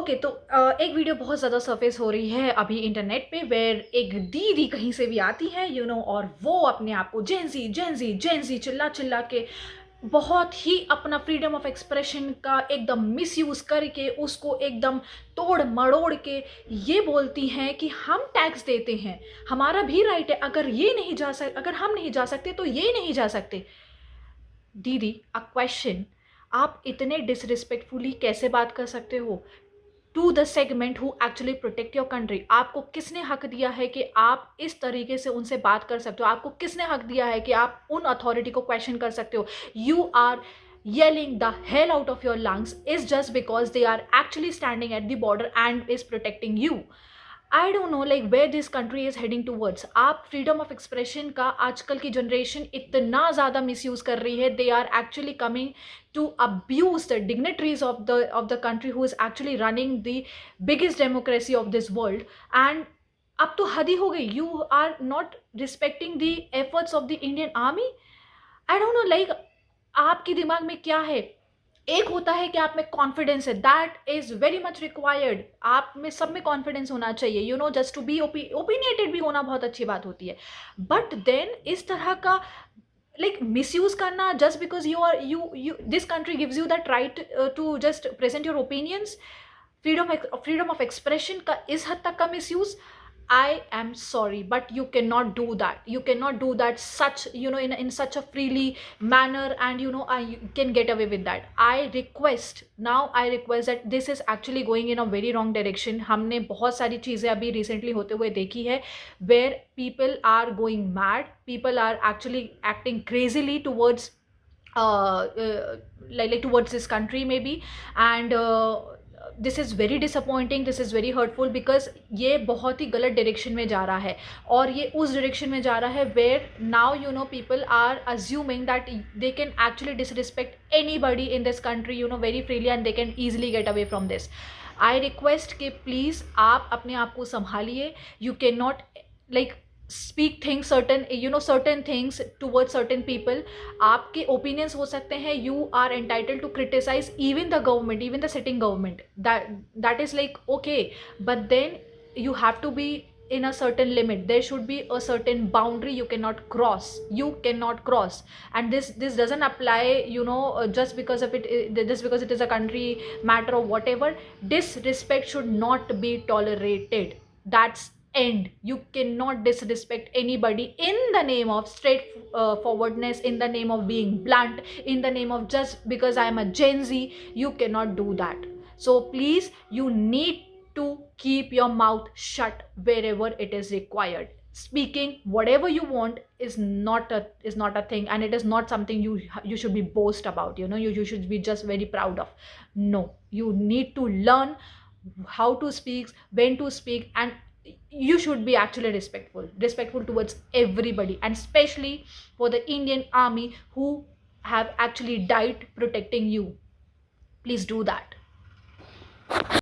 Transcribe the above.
Okay तो एक video बहुत ज़्यादा सरफेस हो रही है अभी इंटरनेट पे वेर एक दीदी कहीं से भी आती है और वो अपने आप को जेंजी जेंजी जेंजी चिल्ला चिल्ला के बहुत ही अपना फ्रीडम ऑफ एक्सप्रेशन का एकदम मिसयूज करके उसको एकदम तोड़ मड़ोड़ के ये बोलती हैं कि हम टैक्स देते हैं, हमारा भी राइट है, अगर हम नहीं जा सकते तो ये नहीं जा सकते। दीदी, अ क्वेश्चन, आप इतने डिसरिस्पेक्टफुली कैसे बात कर सकते हो to the segment who actually protect your country? आपको किसने हक दिया है कि आप इस तरीके से उनसे बात कर सकते हो? आपको किसने हक दिया है कि आप उन अथॉरिटी को क्वेश्चन कर सकते हो? You are yelling the hell out of your lungs is just because they are actually standing at the border and is protecting you. I don't know like where this country is heading towards. आप freedom of expression का आजकल की generation इतना ज़्यादा misuse कर रही है, they are actually coming to abuse the dignitaries of the country who is actually running the biggest democracy of this world. And अब तो हद ही हो गई, you are not respecting the efforts of the Indian army. I don't know like आपके दिमाग में क्या है? एक होता है कि आप में कॉन्फिडेंस है, that is very much required. आप में सब में कॉन्फिडेंस होना चाहिए, जस्ट टू बी ओपिनियटेड भी होना बहुत अच्छी बात होती है। बट देन इस तरह का like misuse करना just because you this country gives you that right to just present your opinions, freedom of expression का इस हद तक का misuse, I am sorry, but you cannot do that. You cannot do that such, in such a freely manner, and I can get away with that. I request that this is actually going in a very wrong direction. हमने बहुत सारी चीज़ें अभी recently होते हुए देखी है where people are going mad, people are actually acting crazily towards like towards this country maybe, and this is very disappointing, this is very hurtful, because ये बहुत ही गलत डायरेक्शन में जा रहा है, और ये उस डायरेक्शन में जा रहा है where now people are assuming that they can actually disrespect anybody in this country very freely, and they can easily get away from this. I request कि प्लीज़ आप अपने आप को संभालिए। You can not like speak things, certain things towards certain people. आपके opinions हो सकते हैं, you are entitled to criticize even the government, even the sitting government, that is like okay, but then you have to be in a certain limit. There should be a certain boundary you cannot cross. And this doesn't apply just because of it is a country matter or whatever. Disrespect should not be tolerated. That's end. You cannot disrespect anybody in the name of straightforwardness, in the name of being blunt, in the name of just because I am a Gen Z. You cannot do that. So please, you need to keep your mouth shut wherever it is required. Speaking whatever you want is not a thing, and it is not something you should be boast about. You should be just very proud of. No, you need to learn how to speak, when to speak, and you should be actually respectful towards everybody, and especially for the Indian army who have actually died protecting you. Please do that.